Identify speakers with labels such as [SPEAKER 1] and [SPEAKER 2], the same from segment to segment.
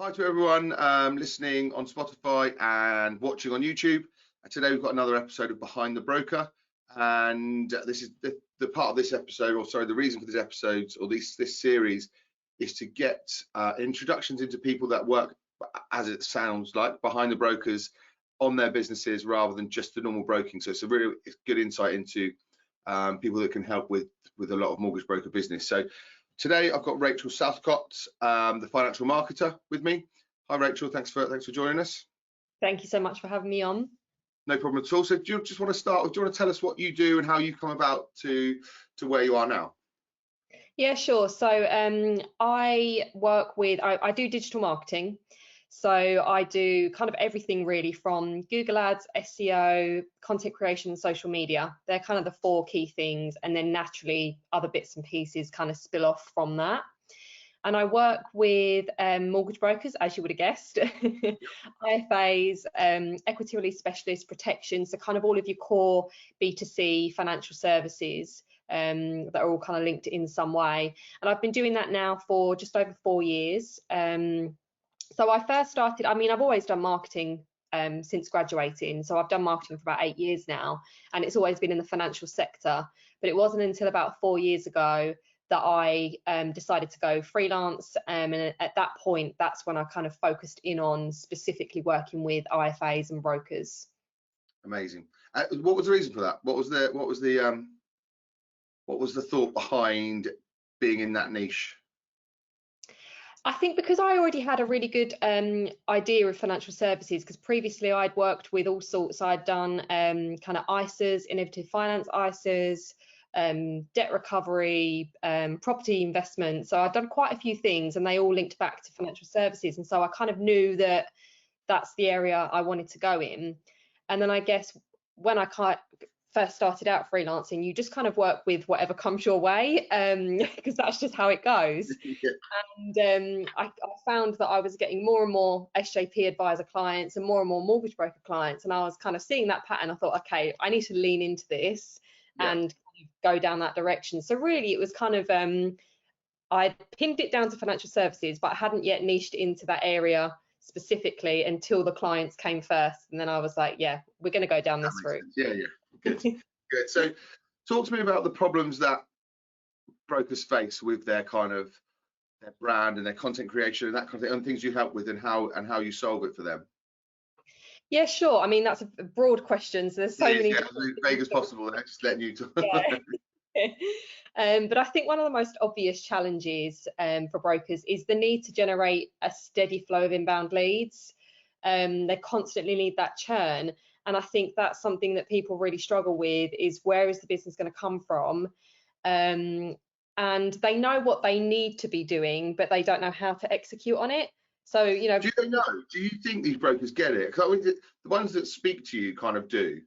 [SPEAKER 1] Hi to everyone listening on Spotify and watching on YouTube. Today we've got another episode of Behind the Broker, and this is the part of this episode, or sorry, the reason for this episode or this series is to get introductions into people that work, as it sounds like, behind the brokers on their businesses rather than just the normal broking. So it's a really good insight into people that can help with a lot of mortgage broker business. So today I've got Rachel Southcott, the financial marketer, with me. Hi Rachel, thanks for joining us.
[SPEAKER 2] Thank you so much for having me on.
[SPEAKER 1] No problem at all. So do you just want to start with, do you want to tell us what you do and how you come about to where you are now?
[SPEAKER 2] Yeah, sure. So I do digital marketing. So I do kind of everything really, from Google Ads, SEO, content creation, and social media. They're kind of the four key things, and then naturally other bits and pieces kind of spill off from that. And I work with mortgage brokers, as you would have guessed, IFAs, equity release specialists, protection, so kind of all of your core B2C financial services that are all kind of linked in some way. And I've been doing that now for just over 4 years. So I first started, I've always done marketing since graduating. So I've done marketing for about 8 years now, and it's always been in the financial sector. But it wasn't until about 4 years ago that I decided to go freelance. And at that point, that's when I kind of focused in on specifically working with IFAs and brokers.
[SPEAKER 1] Amazing. What was the reason for that? What was the thought behind being in that niche?
[SPEAKER 2] I think because I already had a really good idea of financial services, because previously I'd worked with all sorts. I'd done kind of ISAs, innovative finance ISAs, debt recovery, property investment. So I'd done quite a few things, and they all linked back to financial services. And so I kind of knew that that's the area I wanted to go in. And then I guess when I first started out freelancing, you just kind of work with whatever comes your way, because that's just how it goes. Yeah. And I found that I was getting more and more SJP advisor clients and more mortgage broker clients, and I was kind of seeing that pattern. I thought, okay, I need to lean into this and go down that direction. So really it was kind of I pinned it down to financial services, but I hadn't yet niched into that area specifically until the clients came first, and then I was like, yeah, we're going to go down this route.
[SPEAKER 1] Yeah, good. Good. So talk to me about the problems that brokers face with their kind of their brand and their content creation and that kind of thing, and things you help with, and how you solve it for them.
[SPEAKER 2] Yeah, sure. That's a broad question, so there's so many.
[SPEAKER 1] Yeah, as vague as possible. Just letting you talk.
[SPEAKER 2] Yeah. But I think one of the most obvious challenges for brokers is the need to generate a steady flow of inbound leads. They constantly need that churn, and I think that's something that people really struggle with, is where is the business going to come from? And they know what they need to be doing, but they don't know how to execute on it. So,
[SPEAKER 1] do they know? Do you think these brokers get it? Because the ones that speak to you kind of do,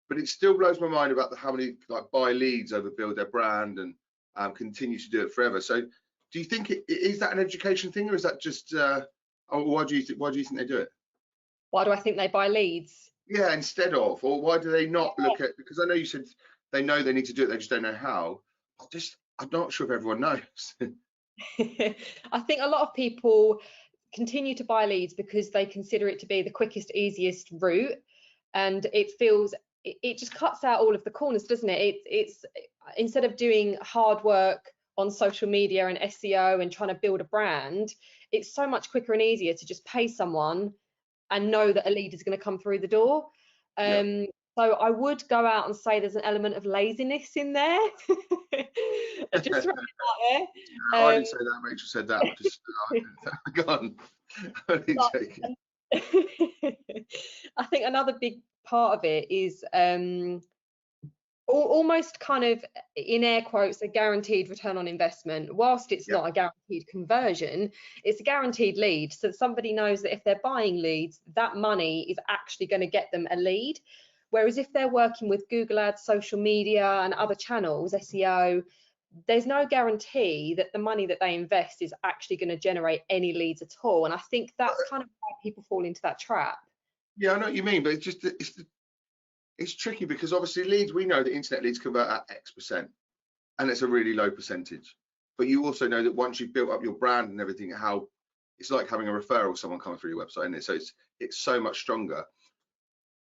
[SPEAKER 1] but it still blows my mind about how many buy leads over build their brand and continue to do it forever. So do you think is that an education thing, or is that just why do you think they do it?
[SPEAKER 2] Why do I think they buy leads?
[SPEAKER 1] Yeah, instead of, or why do they not look at, because I know you said they know they need to do it, they just don't know how. I'm not sure if everyone knows.
[SPEAKER 2] I think a lot of people continue to buy leads because they consider it to be the quickest, easiest route, and it just cuts out all of the corners, doesn't it? It's instead of doing hard work on social media and SEO and trying to build a brand, it's so much quicker and easier to just pay someone and know that a lead is going to come through the door. So I would go out and say there's an element of laziness in there. Just right out there.
[SPEAKER 1] I didn't say that. Rachel said that. Just go on.
[SPEAKER 2] I think another big part of it is almost kind of, in air quotes, a guaranteed return on investment. Whilst it's not a guaranteed conversion, it's a guaranteed lead. So somebody knows that if they're buying leads, that money is actually going to get them a lead. Whereas if they're working with Google Ads, social media and other channels, SEO, there's no guarantee that the money that they invest is actually going to generate any leads at all. And I think that's kind of why people fall into that trap.
[SPEAKER 1] Yeah, I know what you mean, but it's tricky, because obviously leads, we know that internet leads convert at X%, and it's a really low percentage. But you also know that once you've built up your brand and everything, how it's like having a referral, someone coming through your website, isn't it? So it's so much stronger.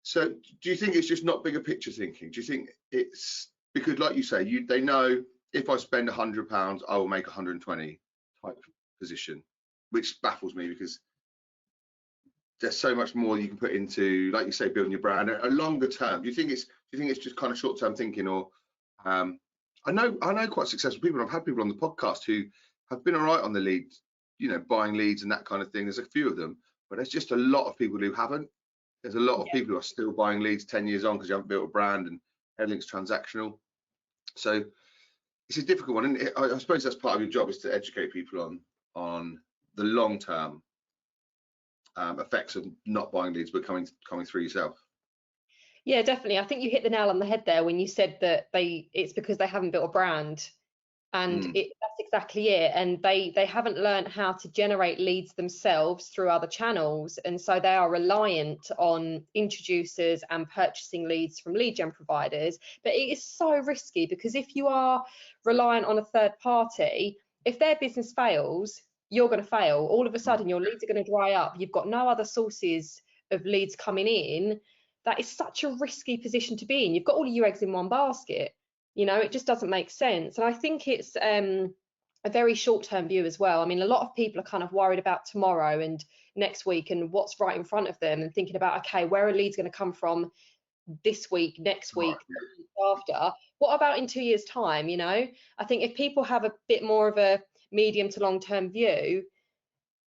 [SPEAKER 1] So do you think it's just not bigger picture thinking? Do you think it's because, like you say, they know if I spend £100, I will make 120 type position, which baffles me because there's so much more you can put into, like you say, building your brand a longer term. Do you think it's just kind of short term thinking, or I know quite successful people. I've had people on the podcast who have been all right on the leads, buying leads and that kind of thing. There's a few of them, but there's just a lot of people who haven't. There's a lot of people who are still buying leads 10 years on because you haven't built a brand and everything's transactional. So it's a difficult one, and I suppose that's part of your job, is to educate people on the long term effects of not buying leads but coming through yourself.
[SPEAKER 2] Yeah, definitely. I think you hit the nail on the head there when you said that it's because they haven't built a brand, and that's exactly it. And they haven't learned how to generate leads themselves through other channels, and so they are reliant on introducers and purchasing leads from lead gen providers. But it is so risky, because if you are reliant on a third party, if their business fails, you're going to fail. All of a sudden your leads are going to dry up. You've got no other sources of leads coming in. That is such a risky position to be in. You've got all of your eggs in one basket. It just doesn't make sense. And I think it's a very short-term view as well. I mean, a lot of people are kind of worried about tomorrow and next week and what's right in front of them, and thinking about, okay, where are leads going to come from this week, next week, the week after? What about in 2 years' time? I think if people have a bit more of a medium to long-term view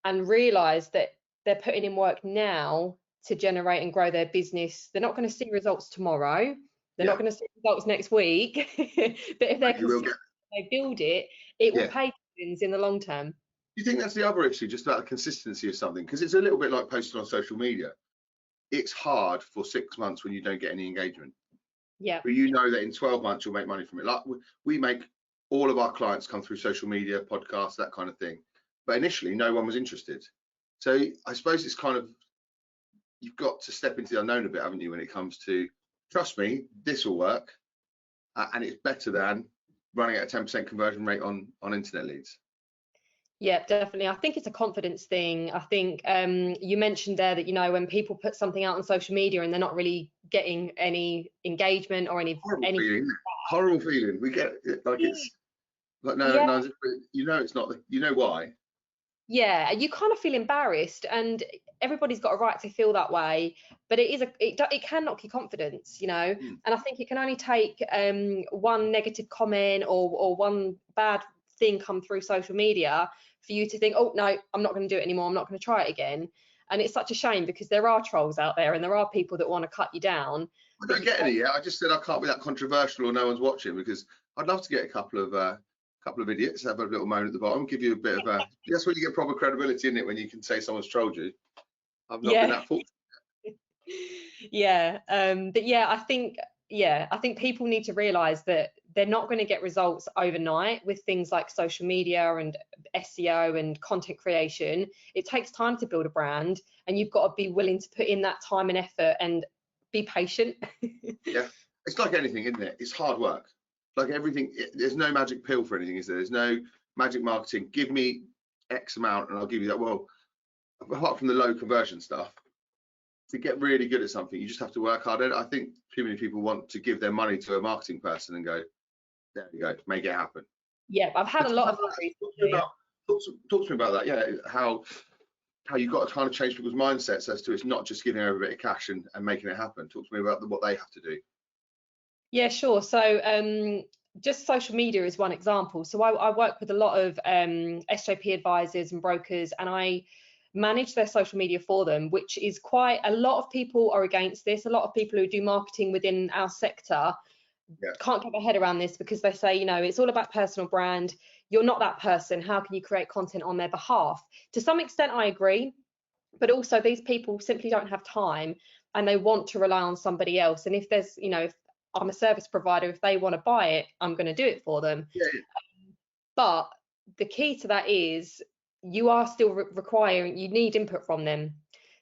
[SPEAKER 2] and realise that they're putting in work now to generate and grow their business, they're not going to see results tomorrow. They're not going to see results next week. But if they're consistent, they build it, it will pay dividends in the long term.
[SPEAKER 1] Do you think that's the other issue, just about the consistency of something? Because it's a little bit like posting on social media. It's hard for 6 months when you don't get any engagement.
[SPEAKER 2] Yeah.
[SPEAKER 1] But that in 12 months you'll make money from it. Like we make all of our clients come through social media, podcasts, that kind of thing. But initially no one was interested. So I suppose it's kind of, you've got to step into the unknown a bit, haven't you, when it comes to, trust me, this will work, and it's better than running at a 10% conversion rate on internet leads.
[SPEAKER 2] Yeah, definitely. I think it's a confidence thing. I think you mentioned there that, when people put something out on social media and they're not really getting any engagement or any
[SPEAKER 1] horrible feeling. We get it, like it's like no, it's not. Why?
[SPEAKER 2] Yeah, you kind of feel embarrassed, and everybody's got a right to feel that way, but it can knock your confidence, and I think it can only take one negative comment or one bad thing come through social media for you to think, oh no, I'm not going to do it anymore, I'm not going to try it again. And it's such a shame, because there are trolls out there and there are people that want to cut you down.
[SPEAKER 1] I don't get any yet. I just said I can't be that controversial or no one's watching, because I'd love to get a couple of idiots, have a little moan at the bottom, give you a bit of a, that's when you get proper credibility, isn't it, when you can say someone's trolled you. I've not been that fortunate.
[SPEAKER 2] But I think people need to realize that they're not going to get results overnight with things like social media and SEO and content creation. It takes time to build a brand, and you've got to be willing to put in that time and effort and be patient.
[SPEAKER 1] Yeah, it's like anything, isn't it? It's hard work. Like everything, there's no magic pill for anything, is there? There's no magic marketing. Give me X amount and I'll give you that. Well, apart from the low conversion stuff, to get really good at something, you just have to work hard at it. I think too many people want to give their money to a marketing person and go, there you go, make it happen.
[SPEAKER 2] Yeah, I've had a lot of that.
[SPEAKER 1] Talk to me about that. Yeah, how you've got to kind of change people's mindsets as to, it's not just giving over a bit of cash and making it happen. Talk to me about what they have to do.
[SPEAKER 2] Yeah, sure. So just social media is one example. So I work with a lot of SJP advisors and brokers, and I manage their social media for them, which is quite, a lot of people are against this. A lot of people who do marketing within our sector can't get their head around this, because they say, it's all about personal brand. You're not that person. How can you create content on their behalf? To some extent, I agree. But also, these people simply don't have time and they want to rely on somebody else. And if there's, if I'm a service provider, if they want to buy it, I'm going to do it for them.
[SPEAKER 1] Yeah.
[SPEAKER 2] But the key to that is you are still requiring, you need input from them.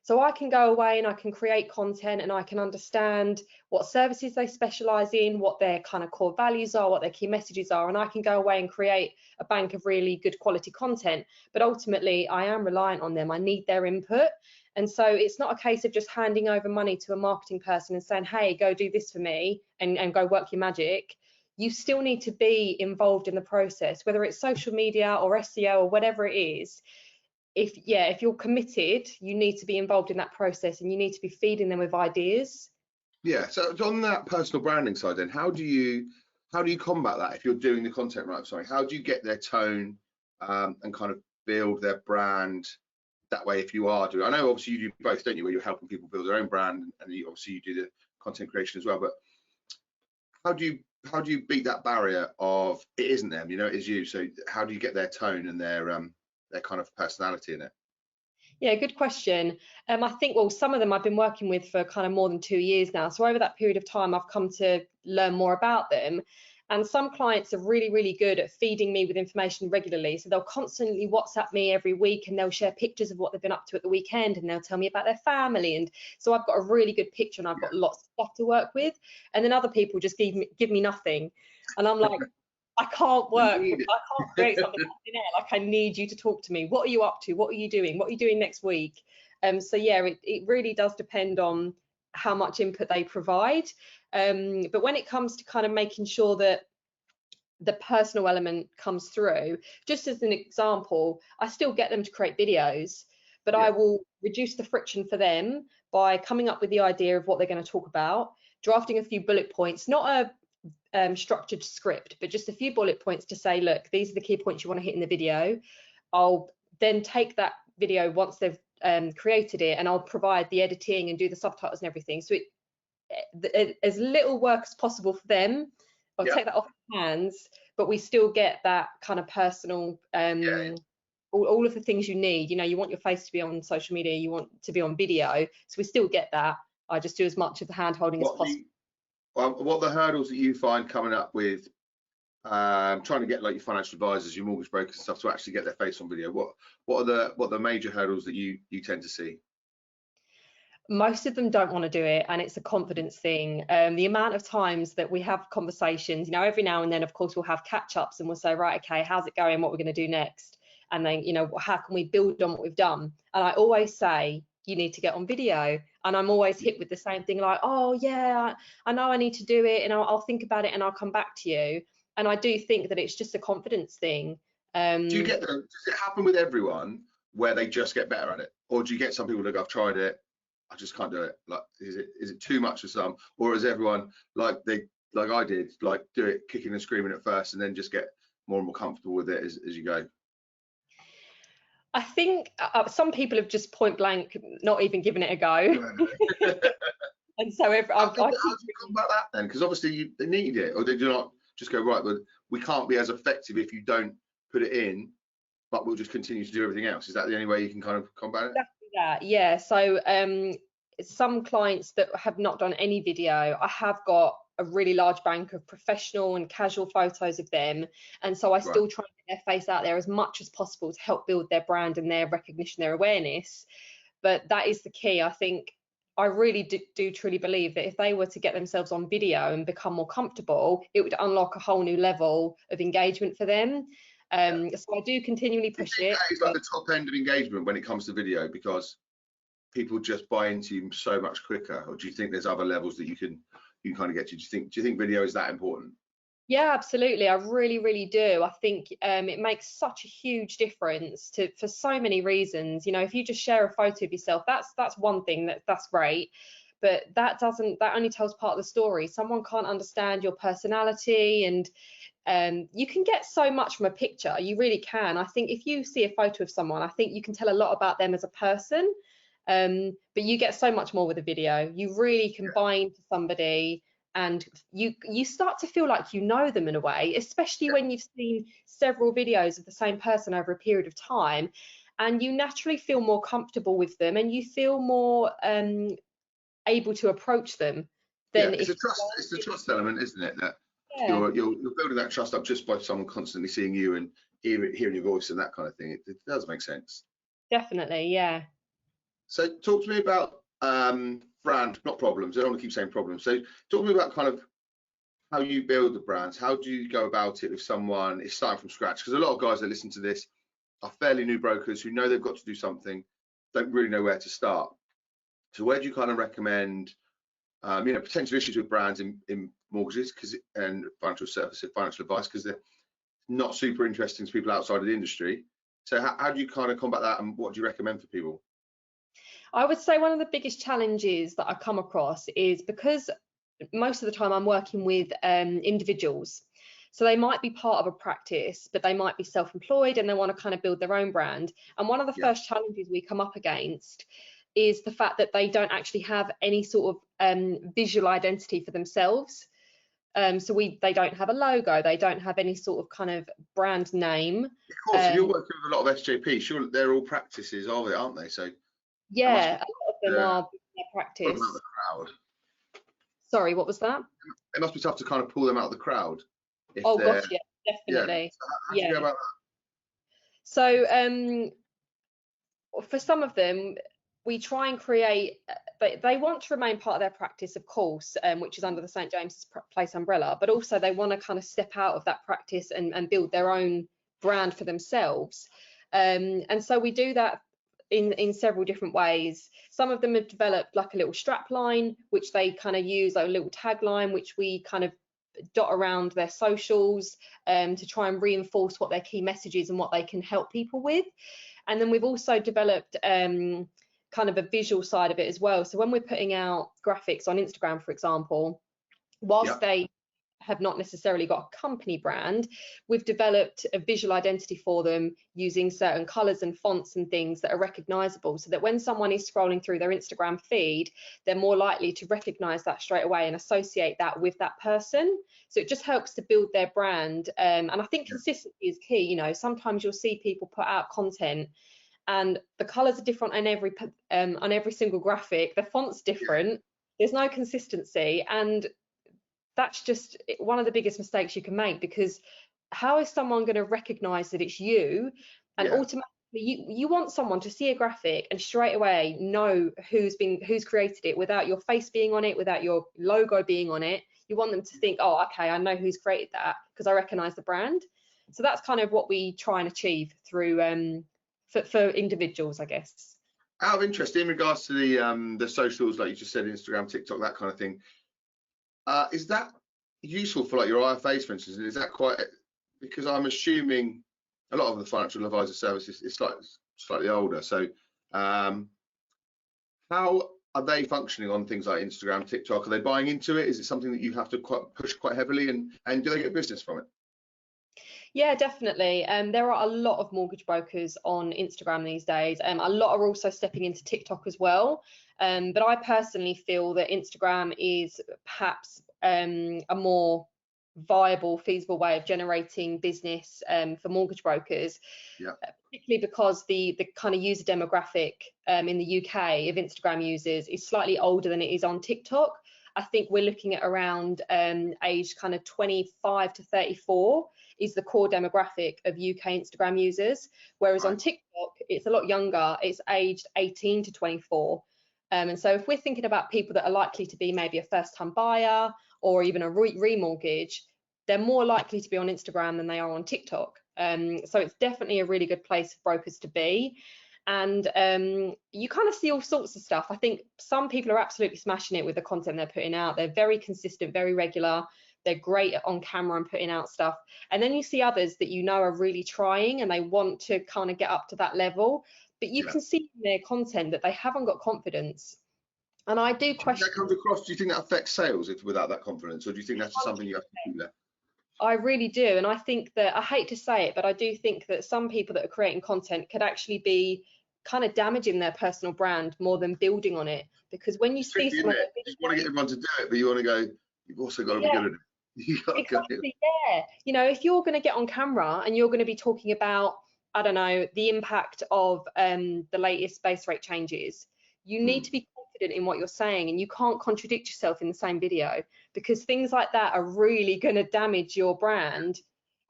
[SPEAKER 2] So I can go away and I can create content, and I can understand what services they specialize in, what their kind of core values are, what their key messages are, and I can go away and create a bank of really good quality content. But ultimately, I am reliant on them. I need their input. And so it's not a case of just handing over money to a marketing person and saying, hey, go do this for me and go work your magic. You still need to be involved in the process, whether it's social media or SEO or whatever it is. If you're committed, you need to be involved in that process, and you need to be feeding them with ideas.
[SPEAKER 1] Yeah. So on that personal branding side, then how do you combat that if you're doing the content right? Sorry, how do you get their tone and kind of build their brand that way? If you are doing, I know obviously you do both, don't you? Where you're helping people build their own brand, and obviously you do the content creation as well. But how do you beat that barrier of it isn't them, it is you? So how do you get their tone and their kind of personality in it?
[SPEAKER 2] Yeah, good question. I think, well, some of them I've been working with for kind of more than 2 years now. So over that period of time, I've come to learn more about them. And some clients are really, really good at feeding me with information regularly. So they'll constantly WhatsApp me every week, and they'll share pictures of what they've been up to at the weekend, and they'll tell me about their family. And so I've got a really good picture, and I've got lots of stuff to work with. And then other people just give me nothing. And I'm like, I can't work. I can't create something out of thin air. Like, I need you to talk to me. What are you up to? What are you doing? What are you doing next week? So yeah, it really does depend on how much input they provide. But when it comes to kind of making sure that the personal element comes through, just as an example, I still get them to create videos, but I will reduce the friction for them by coming up with the idea of what they're going to talk about, drafting a few bullet points, not a structured script, but just a few bullet points to say, look, these are the key points you want to hit in the video. I'll then take that video once they've created it, and I'll provide the editing and do the subtitles and everything. So as little work as possible for them. I'll take that off their hands, but we still get that kind of personal, all of the things you need. You want your face to be on social media, you want to be on video, so we still get that. I just do as much of the hand holding as possible.
[SPEAKER 1] What are the hurdles that you find coming up with trying to get like your financial advisors, your mortgage brokers and stuff to actually get their face on video? What are the major hurdles that you tend to see?
[SPEAKER 2] Most of them don't want to do it, and it's a confidence thing. The amount of times that we have conversations, every now and then, of course, we'll have catch-ups and we'll say, right, okay, how's it going? What we're going to do next? And then, how can we build on what we've done? And I always say, you need to get on video. And I'm always hit with the same thing, like, oh yeah, I know I need to do it, and I'll think about it and I'll come back to you. And I do think that it's just a confidence thing.
[SPEAKER 1] Does it happen with everyone where they just get better at it? Or do you get some people that go, I've tried it, I just can't do it? Like, is it too much for some, or is everyone like I did, like do it kicking and screaming at first and then just get more and more comfortable with it as you go?
[SPEAKER 2] I think some people have just point blank not even given it a go. And so
[SPEAKER 1] how do you combat that then? Because obviously they need it, or they do not just go, right, but we can't be as effective if you don't put it in, but we'll just continue to do everything else. Is that the only way you can kind of combat it?
[SPEAKER 2] Exactly that, yeah. So some clients that have not done any video, I have got a really large bank of professional and casual photos of them, and so I still try and get their face out there as much as possible to help build their brand and their recognition, their awareness. But that is the key. I think I really do truly believe that if they were to get themselves on video and become more comfortable, it would unlock a whole new level of engagement for them. So I do continually push it.
[SPEAKER 1] That is like the top end of engagement when it comes to video, because people just buy into you so much quicker? Or do you think there's other levels that you can kind of get to? Do you think video is that important?
[SPEAKER 2] Yeah, absolutely. I really, really do. I think it makes such a huge difference for so many reasons. If you just share a photo of yourself, that's one thing, that's great. But that only tells part of the story. Someone can't understand your personality, and you can get so much from a picture. You really can. I think if you see a photo of someone, I think you can tell a lot about them as a person. But you get so much more with a video. You really can buy into somebody, and you start to feel like you know them in a way, especially when you've seen several videos of the same person over a period of time, and you naturally feel more comfortable with them, and you feel more able to approach them. Then
[SPEAKER 1] it's the trust element, isn't it? That you're building that trust up just by someone constantly seeing you and hearing your voice and that kind of thing. It does make sense.
[SPEAKER 2] Definitely, yeah.
[SPEAKER 1] So talk to me about brand, not problems. I don't want to keep saying problems. So talk to me about kind of how you build the brands. How do you go about it if someone is starting from scratch? Because a lot of guys that listen to this are fairly new brokers who know they've got to do something, don't really know where to start. So where do you kind of recommend, potential issues with brands in mortgages and financial services, financial advice, because they're not super interesting to people outside of the industry. So how do you kind of combat that, and what do you recommend for people?
[SPEAKER 2] I would say one of the biggest challenges that I come across is because most of the time I'm working with individuals. So they might be part of a practice, but they might be self-employed and they want to kind of build their own brand. And one of the first challenges we come up against is the fact that they don't actually have any sort of visual identity for themselves. So they don't have a logo, they don't have any sort of kind of brand name.
[SPEAKER 1] Of course, if you're working with a lot of SJP, sure, they're all practices of it, aren't they? So
[SPEAKER 2] yeah, a lot of them are their practice.
[SPEAKER 1] Pull them out of the crowd.
[SPEAKER 2] Sorry, what was that?
[SPEAKER 1] It must be tough to kind of pull them out of the crowd.
[SPEAKER 2] Oh gosh, yeah, definitely.
[SPEAKER 1] So how do you go about that?
[SPEAKER 2] So for some of them, we try and create, they want to remain part of their practice, of course, which is under the St James's Place umbrella, but also they want to kind of step out of that practice and build their own brand for themselves. And so we do that in several different ways. Some of them have developed like a little strap line, which they kind of use, like a little tagline, which we kind of dot around their socials to try and reinforce what their key message is and what they can help people with. And then we've also developed kind of a visual side of it as well. So when we're putting out graphics on Instagram, for example, whilst they have not necessarily got a company brand, we've developed a visual identity for them using certain colors and fonts and things that are recognizable, so that when someone is scrolling through their Instagram feed, they're more likely to recognize that straight away and associate that with that person. So it just helps to build their brand. And I think consistency is key. You know, sometimes you'll see people put out content and the colors are different on every single graphic, the font's different, there's no consistency, and that's just one of the biggest mistakes you can make, because how is someone going to recognize that it's you? And automatically you want someone to see a graphic and straight away know who's created it, without your face being on it, without your logo being on it. You want them to think, oh, okay, I know who's created that because I recognize the brand. So that's kind of what we try and achieve through for individuals, I guess.
[SPEAKER 1] Out of interest, in regards to the socials, like you just said, Instagram, TikTok, that kind of thing, is that useful for like your IFAs, for instance? And is that quite, because I'm assuming a lot of the financial advisor services is slightly older. So how are they functioning on things like Instagram, TikTok? Are they buying into it? Is it something that you have to push quite heavily, and do they get business from it?
[SPEAKER 2] Yeah, definitely. There are a lot of mortgage brokers on Instagram these days. A lot are also stepping into TikTok as well. But I personally feel that Instagram is perhaps a more viable, feasible way of generating business for mortgage brokers, particularly because the kind of user demographic in the UK of Instagram users is slightly older than it is on TikTok. I think we're looking at around age kind of 25 to 34 is the core demographic of UK Instagram users, whereas on TikTok it's a lot younger, it's aged 18 to 24. And so if we're thinking about people that are likely to be maybe a first-time buyer or even a remortgage, they're more likely to be on Instagram than they are on TikTok. So it's definitely a really good place for brokers to be. And you kind of see all sorts of stuff. I think some people are absolutely smashing it with the content they're putting out. They're very consistent, very regular. They're great on camera and putting out stuff. And then you see others that you know are really trying and they want to kind of get up to that level. But you can see in their content that they haven't got confidence. And I do question.
[SPEAKER 1] That comes across. Do you think that affects sales without that confidence, or do you think that's just something you have to keep there?
[SPEAKER 2] I really do. And I think that, I hate to say it, but I do think that some people that are creating content could actually be kind of damaging their personal brand more than building on it. Because when you see someone,
[SPEAKER 1] you just want to get everyone to do it, but you want to go, you've also got to be good at it.
[SPEAKER 2] Exactly, yeah. You know, if you're going to get on camera and you're going to be talking about, I don't know, the impact of the latest base rate changes, you need to be confident in what you're saying, and you can't contradict yourself in the same video, because things like that are really going to damage your brand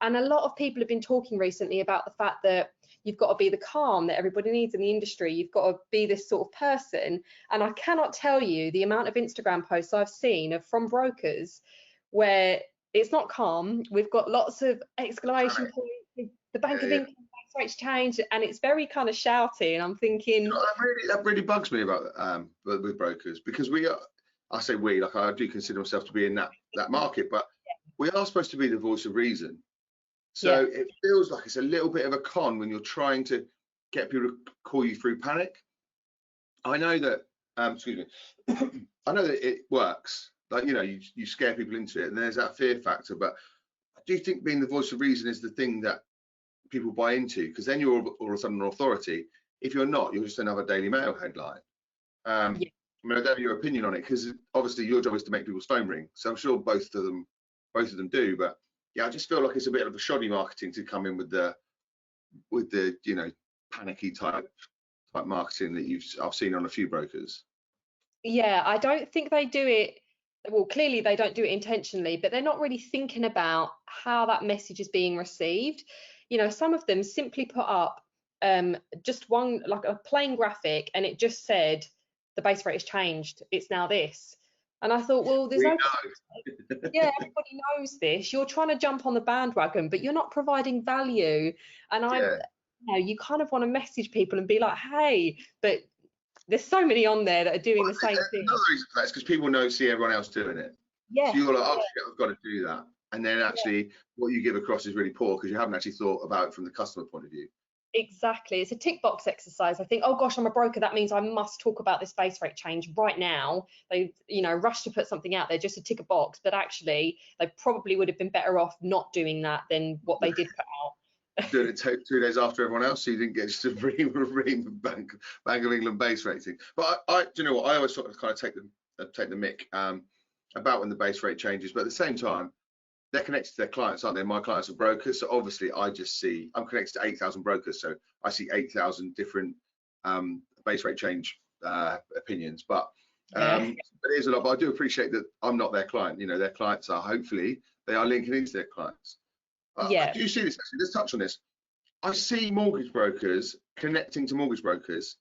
[SPEAKER 2] And a lot of people have been talking recently about the fact that you've got to be the calm that everybody needs in the industry. You've got to be this sort of person. And I cannot tell you the amount of Instagram posts I've seen from brokers where it's not calm. We've got lots of exclamation points. The Bank of England rates changed, and it's very kind of shouty. And I'm thinking,
[SPEAKER 1] you know, that really bugs me about with brokers, because I say we, like I do consider myself to be in that market, but we are supposed to be the voice of reason. So it feels like it's a little bit of a con when you're trying to get people to call you through panic. I know that, excuse me, I know that it works. Like, you know, you scare people into it, and there's that fear factor. But I do think being the voice of reason is the thing that people buy into, because then you're all of a sudden an authority. If you're not, you're just another Daily Mail headline. I mean, I don't know your opinion on it, because obviously your job is to make people's phone ring. So I'm sure both of them do. But yeah, I just feel like it's a bit of a shoddy marketing to come in with the you know, panicky type marketing that I've seen on a few brokers.
[SPEAKER 2] Yeah, I don't think they do it. Well, clearly they don't do it intentionally, but they're not really thinking about how that message is being received. You know, some of them simply put up just one, like a plain graphic, and it just said the base rate has changed. It's now this. And I thought, well, there's no yeah, everybody knows this. You're trying to jump on the bandwagon, but you're not providing value. And you know, you kind of want to message people and be like, hey, but there's so many on there that are doing the same thing.
[SPEAKER 1] Another reason for that is because people see everyone else doing it.
[SPEAKER 2] Yeah.
[SPEAKER 1] So you're like, oh shit, I've got to do that. And then actually what you give across is really poor, because you haven't actually thought about it from the customer point of view.
[SPEAKER 2] Exactly. It's a tick box exercise. I think, oh gosh, I'm a broker. That means I must talk about this base rate change right now. They, you know, rush to put something out there just to tick a box, but actually they probably would have been better off not doing that than what they did put out.
[SPEAKER 1] Doing it 2 days after everyone else, so you didn't get just a ream Bank of England base rating. But I do you know what? I always sort of kind of take the mick about when the base rate changes, but at the same time, they're connected to their clients, aren't they? My clients are brokers, so obviously I'm connected to 8,000 brokers, so I see 8,000 different base rate change opinions. But it is a lot. But I do appreciate that I'm not their client. You know, their clients are, hopefully they are linking into their clients. I do see this actually. Let's touch on this. I see mortgage brokers connecting to mortgage brokers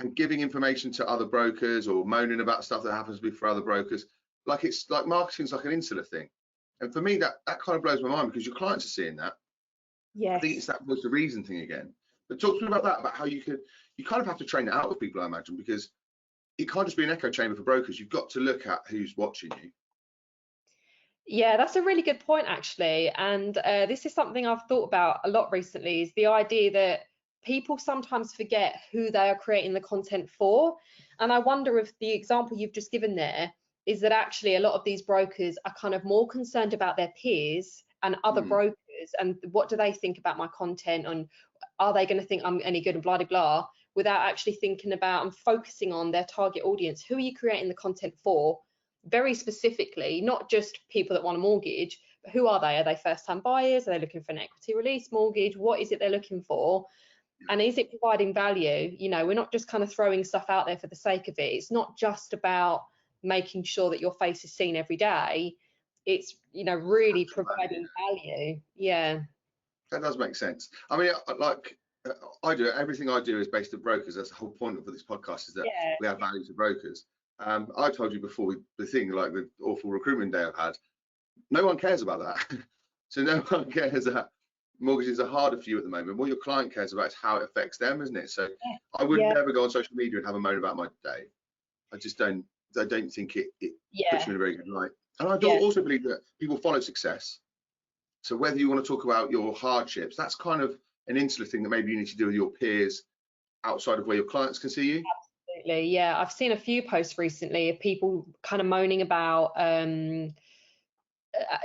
[SPEAKER 1] and giving information to other brokers, or moaning about stuff that happens for other brokers. Like, it's like marketing's like an insular thing. And for me, that kind of blows my mind, because your clients are seeing that. I think it's that voice of reason thing again. But talk to me about that, about how you kind of have to train it out with people, I imagine, because it can't just be an echo chamber for brokers. You've got to look at who's watching you.
[SPEAKER 2] Yeah, that's a really good point, actually. And this is something I've thought about a lot recently, is the idea that people sometimes forget who they are creating the content for. And I wonder if the example you've just given there is that actually a lot of these brokers are kind of more concerned about their peers and other brokers, and what do they think about my content, and are they going to think I'm any good, and blah, blah, blah, without actually thinking about and focusing on their target audience. Who are you creating the content for? Very specifically, not just people that want a mortgage, but who are they? Are they first-time buyers? Are they looking for an equity release mortgage? What is it they're looking for? And is it providing value? You know, we're not just kind of throwing stuff out there for the sake of it. It's not just about making sure that your face is seen every day. It's, you know, really providing value. Yeah.
[SPEAKER 1] That does make sense. I mean, like, I do everything I do is based on brokers. That's the whole point of this podcast, is that we add value to brokers. I told you before the thing, like the awful recruitment day I've had, no one cares about that. So no one cares that mortgages are harder for you at the moment. What your client cares about is how it affects them, isn't it? So I would never go on social media and have a moan about my day. I just don't think it puts you in a very good light. And I do also believe that people follow success. So whether you want to talk about your hardships, that's kind of an insular thing that maybe you need to do with your peers outside of where your clients can see you.
[SPEAKER 2] Absolutely, yeah. I've seen a few posts recently of people kind of moaning about,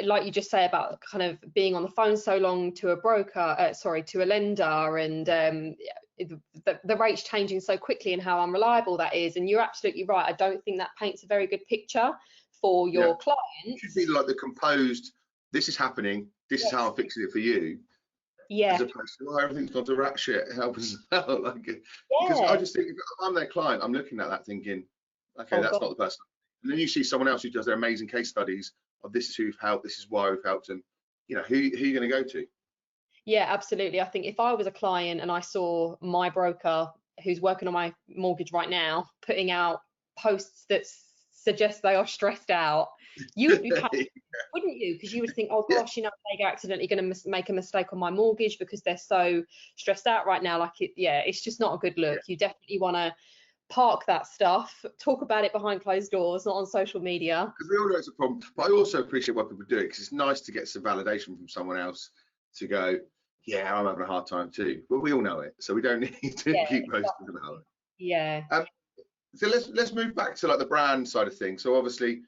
[SPEAKER 2] like you just say, about kind of being on the phone so long to a broker, to a lender, and the rates changing so quickly and how unreliable that is. And you're absolutely right. I don't think that paints a very good picture for your clients.
[SPEAKER 1] It should be like the composed, this is happening, this is how I'm fixing it for you. As opposed to, everything's gone to rat shit, help us out. Like, because I just think, if I'm their client, I'm looking at that thinking, okay, that's not the person. And then you see someone else who does their amazing case studies of, this is who we've helped, this is why we've helped them. who are you going to go to?
[SPEAKER 2] Yeah, absolutely. I think if I was a client and I saw my broker who's working on my mortgage right now putting out posts that suggest they are stressed out, you would be panicking, wouldn't you? Because you would think, oh
[SPEAKER 1] Yeah,
[SPEAKER 2] gosh, they're accidentally going to make a mistake on my mortgage because they're so stressed out right now. Like, it's just not a good look. You definitely want to park that stuff, talk about it behind closed doors, not on social media.
[SPEAKER 1] because we all know it's a problem. But I also appreciate why people do it, because it's nice to get some validation from someone else to go, yeah, I'm having a hard time too. But we all know it, so we don't need to
[SPEAKER 2] Yeah,
[SPEAKER 1] keep posting about it.
[SPEAKER 2] yeah.
[SPEAKER 1] So let's move back to like the brand side of things. So obviously,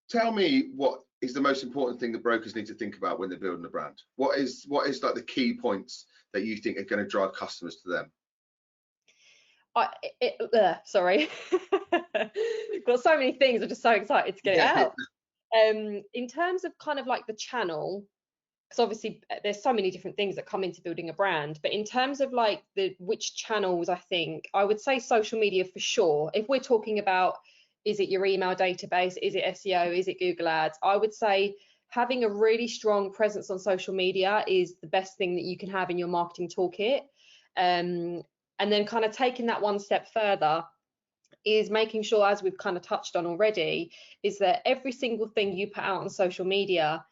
[SPEAKER 1] tell me what is the most important thing that brokers need to think about when they're building a brand. What is like the key points that you think are going to drive customers to them?
[SPEAKER 2] Sorry. Got so many things. I'm just so excited to get it
[SPEAKER 1] Yeah,
[SPEAKER 2] out. In terms of kind of like the channel, because obviously there's so many different things that come into building a brand, but in terms of like which channels, I think I would say social media for sure. If we're talking about, is it your email database, is it SEO, is it Google Ads, I would say having a really strong presence on social media is the best thing that you can have in your marketing toolkit. And then kind of taking that one step further is making sure, as we've kind of touched on already, is that every single thing you put out on social media,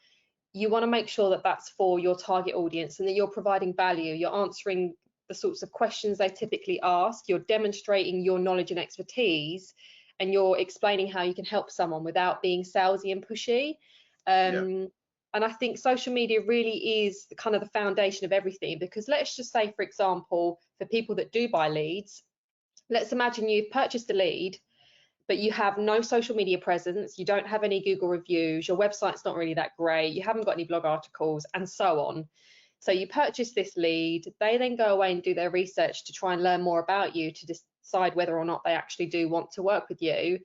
[SPEAKER 2] you want to make sure that that's for your target audience and that you're providing value, you're answering the sorts of questions they typically ask, you're demonstrating your knowledge and expertise, and you're explaining how you can help someone without being salesy and pushy.
[SPEAKER 1] yeah,
[SPEAKER 2] And I think social media really is kind of the foundation of everything, because let's just say, for example, for people that do buy leads, let's imagine you've purchased a lead, but you have no social media presence, you don't have any Google reviews, your website's not really that great, you haven't got any blog articles, and so on. So you purchase this lead, they then go away and do their research to try and learn more about you to decide whether or not they actually do want to work with you.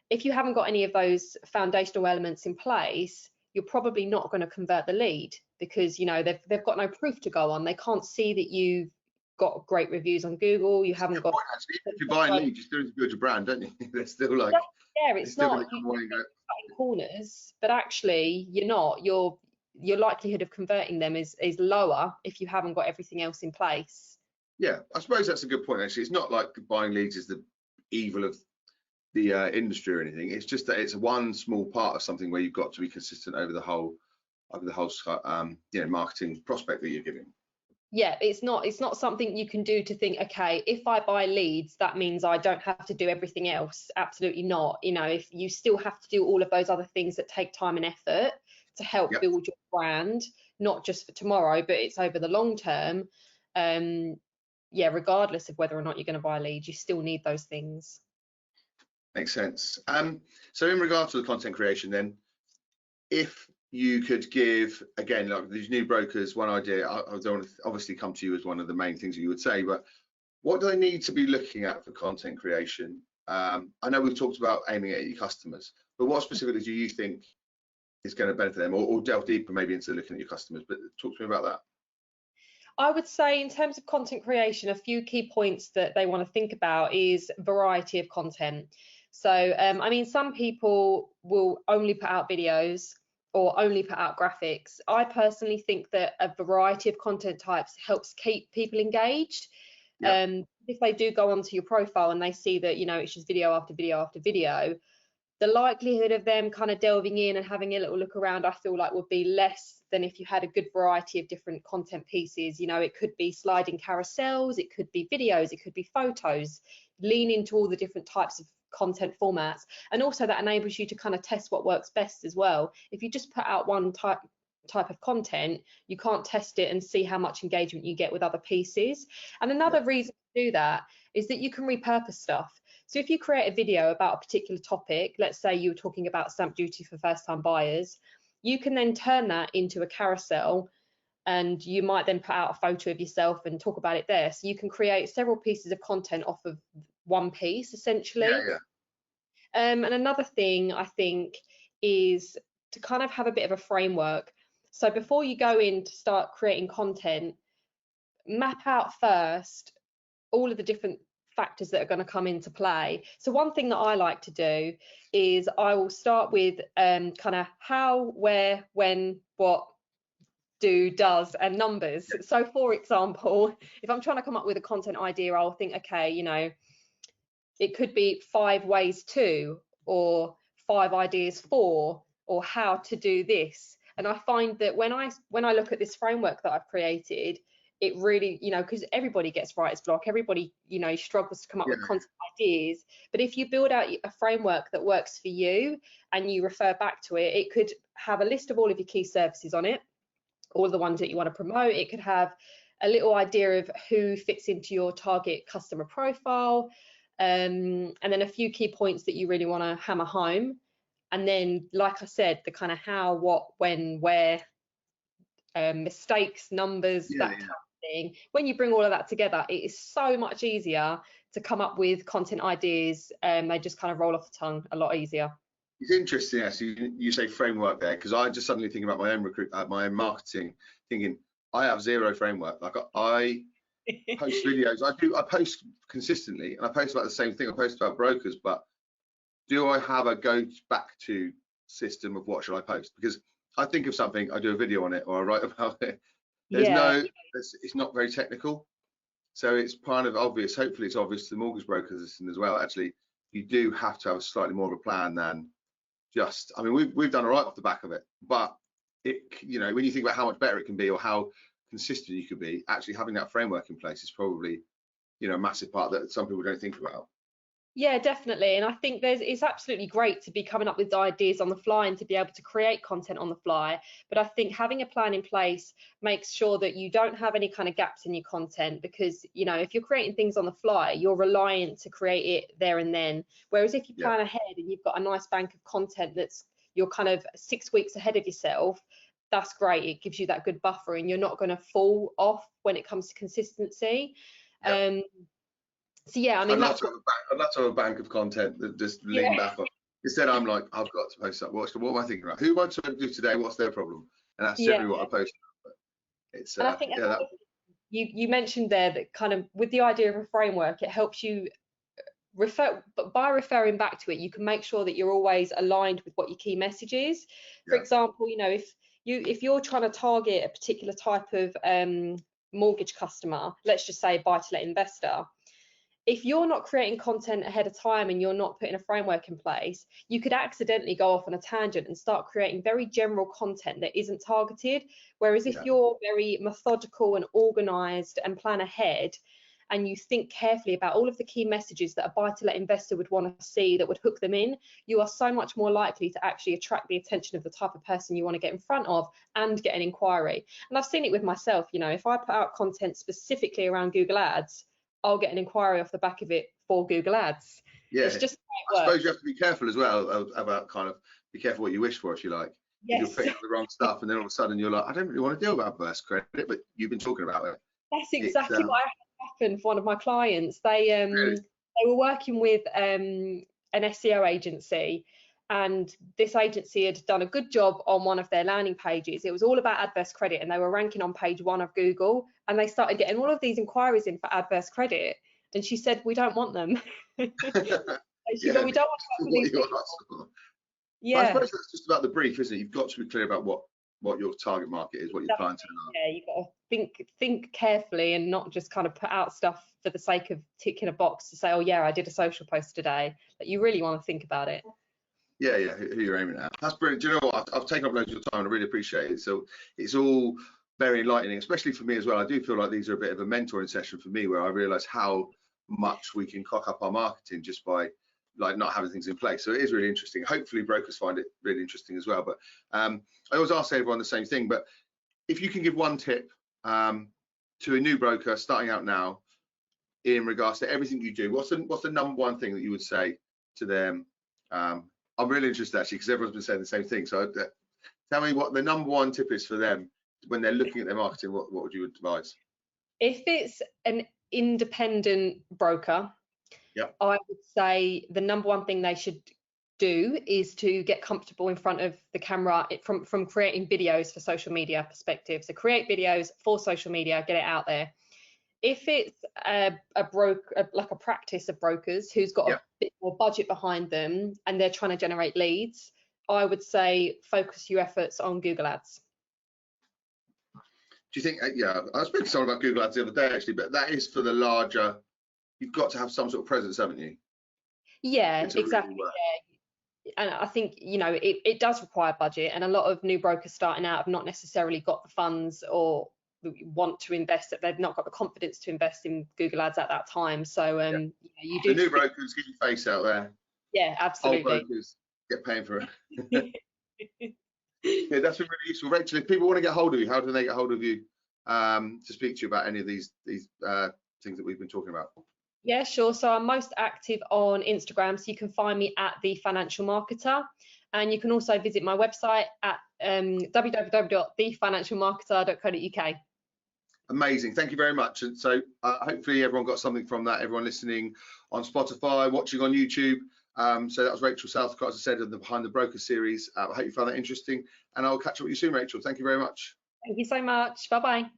[SPEAKER 2] If you haven't got any of those foundational elements in place, you're probably not going to convert the lead, because they've got no proof to go on. They can't see that you've got great reviews on Google, you haven't got.
[SPEAKER 1] actually, if you're buying leads, you still need to build your brand, don't you? They're still like,
[SPEAKER 2] Yeah,
[SPEAKER 1] they're
[SPEAKER 2] it's
[SPEAKER 1] still
[SPEAKER 2] not
[SPEAKER 1] going to come away and go,
[SPEAKER 2] cutting corners, but actually you're not. Your likelihood of converting them is lower if you haven't got everything else in place.
[SPEAKER 1] yeah. I suppose that's a good point. Actually, it's not like buying leads is the evil of the industry or anything. It's just that it's one small part of something where you've got to be consistent over the whole marketing prospect that you're giving.
[SPEAKER 2] Yeah, it's not something you can do to think, okay, if I buy leads, that means I don't have to do everything else. Absolutely not. If you still have to do all of those other things that take time and effort to help
[SPEAKER 1] Yep.
[SPEAKER 2] build your brand, not just for tomorrow, but it's over the long term. Yeah, regardless of whether or not you're going to buy leads, you still need those things.
[SPEAKER 1] Makes sense. So in regard to the content creation, then, if you could give, again, like these new brokers, one idea, I don't want to obviously come to you as one of the main things that you would say, but what do they need to be looking at for content creation? I know we've talked about aiming at your customers, but what specifically do you think is going to benefit them, or delve deeper maybe into looking at your customers? But talk to me about that.
[SPEAKER 2] I would say, in terms of content creation, a few key points that they want to think about is variety of content. So, I mean, some people will only put out videos or only put out graphics. I personally think that a variety of content types helps keep people engaged.
[SPEAKER 1] Yep.
[SPEAKER 2] If they do go onto your profile and they see that, it's just video after video after video, the likelihood of them kind of delving in and having a little look around, I feel like would be less than if you had a good variety of different content pieces. It could be sliding carousels, it could be videos, it could be photos. Lean into all the different types of content formats, and also that enables you to kind of test what works best as well. If you just put out one type of content, you can't test it and see how much engagement you get with other pieces. And another reason to do that is that you can repurpose stuff. So if you create a video about a particular topic, let's say you were talking about stamp duty for first-time buyers, you can then turn that into a carousel, and you might then put out a photo of yourself and talk about it there. So you can create several pieces of content off of one piece, essentially.
[SPEAKER 1] Yeah.
[SPEAKER 2] And another thing I think is to kind of have a bit of a framework. So before you go in to start creating content, map out first all of the different factors that are going to come into play. So one thing that I like to do is I will start with kind of how, where, when, what, do, does, and numbers. So for example, if I'm trying to come up with a content idea, I'll think, okay, you know, it could be 5 ways to, or 5 ideas for, or how to do this. And I find that when I look at this framework that I've created, it really, you know, because everybody gets writer's block, everybody, you know, struggles to come up with content ideas. But if you build out a framework that works for you and you refer back to it, it could have a list of all of your key services on it, all the ones that you want to promote. It could have a little idea of who fits into your target customer profile, and then a few key points that you really want to hammer home. And then, like I said, the kind of how, what, when, where, mistakes, numbers, that type of thing. When you bring all of that together, it is so much easier to come up with content ideas. They just kind of roll off the tongue a lot easier.
[SPEAKER 1] It's interesting, actually, you say framework there, because I just suddenly think about my own marketing, thinking I have zero framework. Like I post videos, I post consistently, and I post about the same thing. I post about brokers, but do I have a go back to system of what should I post? Because I think of something, I do a video on it, or I write about it. It's not very technical, so it's kind of obvious. Hopefully, it's obvious to the mortgage brokers listening as well. Actually, you do have to have slightly more of a plan than just. I mean, we've done all right off the back of it, but it, you know, when you think about how much better it can be or how consistent you could be, actually having that framework in place is probably, you know, a massive part that some people don't think about.
[SPEAKER 2] Yeah, definitely. And I think it's absolutely great to be coming up with ideas on the fly and to be able to create content on the fly. But I think having a plan in place makes sure that you don't have any kind of gaps in your content, because, you know, if you're creating things on the fly, you're reliant to create it there and then. Whereas if you plan ahead and you've got a nice bank of content that's you're kind of 6 weeks ahead of yourself, that's great. It gives you that good buffer and you're not going to fall off when it comes to consistency. So yeah, I mean,
[SPEAKER 1] I'd love to have a bank of content that just lean back on. Instead, I'm like, I've got to post up. What am I thinking about? Who am I trying to do today? What's their problem? And that's generally what I post. But it's
[SPEAKER 2] and I think you mentioned there that kind of with the idea of a framework, it helps you refer, but by referring back to it, you can make sure that you're always aligned with what your key message is. For example, you know, if you're trying to target a particular type of mortgage customer, let's just say buy-to-let investor, if you're not creating content ahead of time and you're not putting a framework in place, you could accidentally go off on a tangent and start creating very general content that isn't targeted. Whereas if you're very methodical and organized and plan ahead, and you think carefully about all of the key messages that a buy-to-let investor would want to see that would hook them in, you are so much more likely to actually attract the attention of the type of person you want to get in front of and get an inquiry. And I've seen it with myself. You know, if I put out content specifically around Google Ads, I'll get an inquiry off the back of it for Google Ads. It's just
[SPEAKER 1] I suppose you have to be careful as well about kind of be careful what you wish for, if you like. If you're putting out the wrong stuff and then all of a sudden you're like, I don't really want to deal about burst credit, but you've been talking about it.
[SPEAKER 2] That's exactly what happened for one of my clients. They were working with an SEO agency, and this agency had done a good job on one of their landing pages. It was all about adverse credit, and they were ranking on page 1 of Google, and they started getting all of these inquiries in for adverse credit, and she said, we don't want them. She said, we don't want these people.
[SPEAKER 1] I suppose that's just about the brief, isn't it? You've got to be clear about what your target market is, what your clientele are.
[SPEAKER 2] Yeah, you've got to think carefully and not just kind of put out stuff for the sake of ticking a box to say, oh yeah, I did a social post today. But you really want to think about it.
[SPEAKER 1] Yeah, who you're aiming at. That's brilliant. Do you know what? I've taken up loads of your time and I really appreciate it. So it's all very enlightening, especially for me as well. I do feel like these are a bit of a mentoring session for me, where I realise how much we can cock up our marketing just by like not having things in place. So it is really interesting. Hopefully brokers find it really interesting as well. But I always ask everyone the same thing, but if you can give one tip to a new broker starting out now in regards to everything you do, what's the number one thing that you would say to them? I'm really interested actually, because everyone's been saying the same thing. So tell me what the number one tip is for them when they're looking at their marketing. What would you advise?
[SPEAKER 2] If it's an independent broker, I would say the number one thing they should do is to get comfortable in front of the camera from creating videos for social media perspective. So create videos for social media, get it out there. If it's like a practice of brokers who's got a bit more budget behind them and they're trying to generate leads, I would say focus your efforts on Google Ads.
[SPEAKER 1] Do you think, yeah, I was speaking to someone about Google Ads the other day actually, but that is for the larger, you've got to have some sort of presence, haven't you?
[SPEAKER 2] Yeah, exactly.
[SPEAKER 1] Really
[SPEAKER 2] yeah. And I think, you know, it does require budget, and a lot of new brokers starting out have not necessarily got the funds or want to invest, that they've not got the confidence to invest in Google Ads at that time. So you do.
[SPEAKER 1] The new brokers, get your face out there.
[SPEAKER 2] Yeah, absolutely.
[SPEAKER 1] Old brokers get paying for it. Yeah, that's been really useful. Rachel, if people want to get hold of you, how do they get hold of you to speak to you about any of these things that we've been talking about?
[SPEAKER 2] Yeah, sure. So I'm most active on Instagram, so you can find me at The Financial Marketer, and you can also visit my website at www.thefinancialmarketer.co.uk.
[SPEAKER 1] Amazing, thank you very much. And so hopefully everyone got something from that, everyone listening on Spotify, watching on YouTube. So that was Rachel Southcott, as I said, in the Behind the Broker series. I hope you found that interesting, and I'll catch up with you soon, Rachel. Thank you very much.
[SPEAKER 2] Thank you so much. Bye-bye.